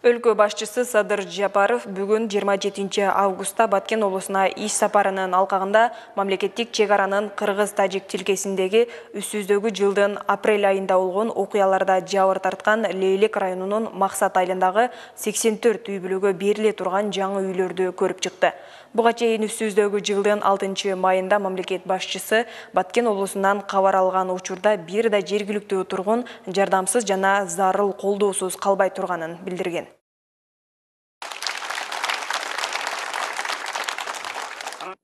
Өлкө башчысы Садыр Жапаров бүгін 27 августта Баткен облысына иш сапарынын алкагында мамлекеттик чегаранын кыргыз-тажик тилкесиндеги үстүздөгү жылдын апрель айында болгон окуяларда жабыр тарткан Лейлек районунун Максат айылындагы 84 үй бүлөгө бериле турган жаңы үйлөрдү көрүп чыкты. Буга чейин үстүздөгү жылдын 6 майында мамлекет башчысы Баткен облусунан кабар алган учурда бир да жергиликтүү тургун жардамсыз жана зарыл колдоосуз калбай турганын билдирген.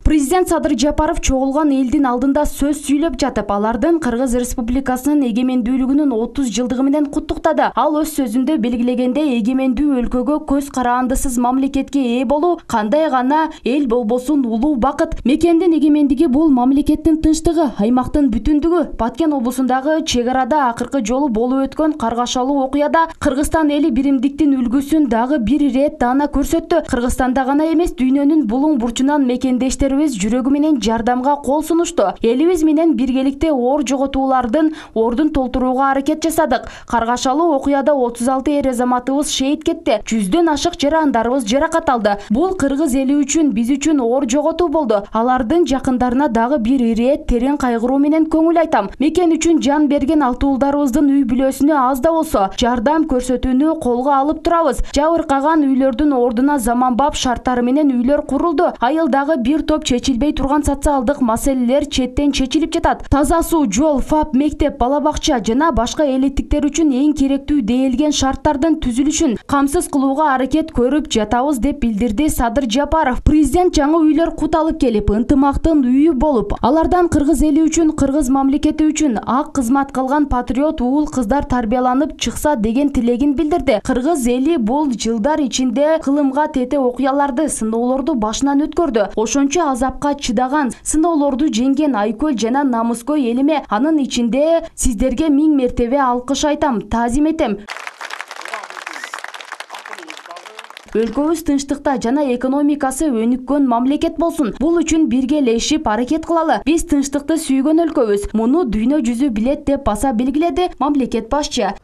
Президент Садыр Жапаров чогулган элдин алдында сөз сүйлөп жатып, алардын Кыргыз Республикасынын эгемендүүлүгүнүн 30 жылдыгы менен куттуктады. Ал өз сөзүндө белгилегенде, эгемендүү өлкөгө көз карандысыз мамлекетке ээ болуу кандай гана эл болбосун улуу бакыт. Мекендин эгемендиги бул мамлекеттин тынчтыгы, аймактын бүтүндүгү. Баткен облусундагы чегарада акыркы жолу болуп өткөн каргашалуу окуяда Кыргызстан эли биримдиктин үлгүсүн дагы бир ирет даана көрсөттү. Кыргызстанда гана эмес, дүйнөнүн булуң бурчунан мекендештер жүрөгү менен жардамга кол сунушту. Элибиз менен биргеликте оор жоготуулардын ордун толтурууга аракет жасадык. Каргашалуу окуяда 36 эр азаматыбыз шейит кетти. 100дөн ашык жарандарыбыз жаракат алды. Бул кыргыз эли үчүн, биз үчүн оор жоготуу болду. Алардын жакындарына дагы бир ирет терең кайгыруу менен көңүл айтам. Мекен үчүн жан берген алтуулдарыбыздын үй бүлөсүнө аз да болсо жардам көрсөтүүнү колго алып турабыз. Жабыркаган үйлөрдүн ордуна заманбап шарттары менен үйлөр курулду. Айылдагы бир топ чечилбей турган социалдык маселелер четтен чечилип жатат. Таза суу, жол, ФАП, мектеп, бала бакча жана башка элиттиктер үчүн эң керектүү дээлген шарттардын түзүлүшүн камсыз кылууга аракет көрүп жатабыз деп билдирди Садыр Жапаров. Президент жаңы үйлөр кут алып келип, ынтымактын үйү болуп, алардан кыргыз эли үчүн, кыргыз мамлекети үчүн ак кызмат кылган патриот уул кыздар тарбияланып чыкса деген тилегин билдирди. Кыргыз эли бул жылдар ичинде кылымга тете окуяларды, сыноолорду башынан өткөрдү. Ошончо азапка чыдаган, сыноолорду жеңген айкөл жана намыскөй элиме, анын ичинде сиздерге 1000 мертебе алкыш айтам, таазим этем. Өлкөбүз тынчтыкта жана экономикасы өнүккөн мамлекет болсун. Бул үчүн биргелешип аракет кылалы. Биз тынчтыкты сүйгөн өлкөбүз. Муну дүйнө жүзү билет деп баса белгиледи мамлекет башчы.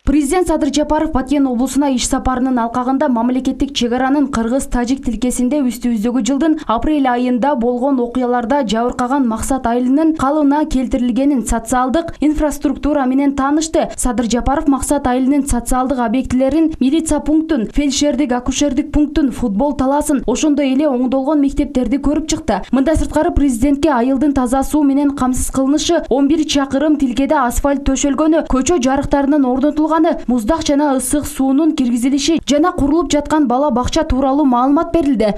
Президент Садыр Жапаров Баткен облусуна иш сапарынын алкагында мамлекеттик чегаранын кыргыз-тажик тилкесинде үстүбүздөгү жылдын апрель айында болгон окуяларда жабыркаган Максат айылынын калыбына келтирилгенин, социалдык инфраструктура менен таанышты. Садыр Жапаров Максат айылынын социалдык объектилерин, милиция пунктун, фельдшердик, акушердик пунктун, футбол талаасын, ошондой эле оңдолгон мектептерди көрүп чыкты. Мындай сырткары президентке айылдын таза суу менен камсыз кылынышы, 11 чакырым тилкеде асфальт төшөлгөнү, көчө жарыктарынын орнотулганы, муздак жана ысык суунун киргизилиши жана курулуп жаткан бала бакча тууралуу маалымат берилди.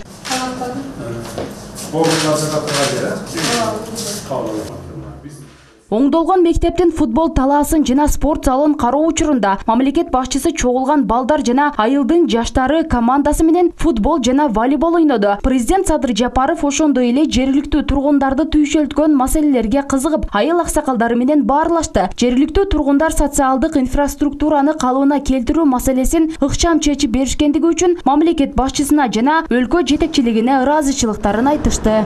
Оңдолгон мектептин футбол талаасын жана спорт залын кароо учурунда мамлекет башчысы чогулган балдар жана айылдын жаштары командасы менен футбол жана волейбол ойноду. Президент Садыр Жапаров ошондой эле жергиликтүү тургундарды түйшөлткөн маселелерге кызыгып, айыл аксакалдары менен баарлашты. Жергиликтүү тургундар социалдык инфраструктураны калыбына келтирүү маселесин ыкчам чечип беришкендиги үчүн мамлекет башчысына жана өлкө жетекчилигине ыраазычылыктарын айтышты.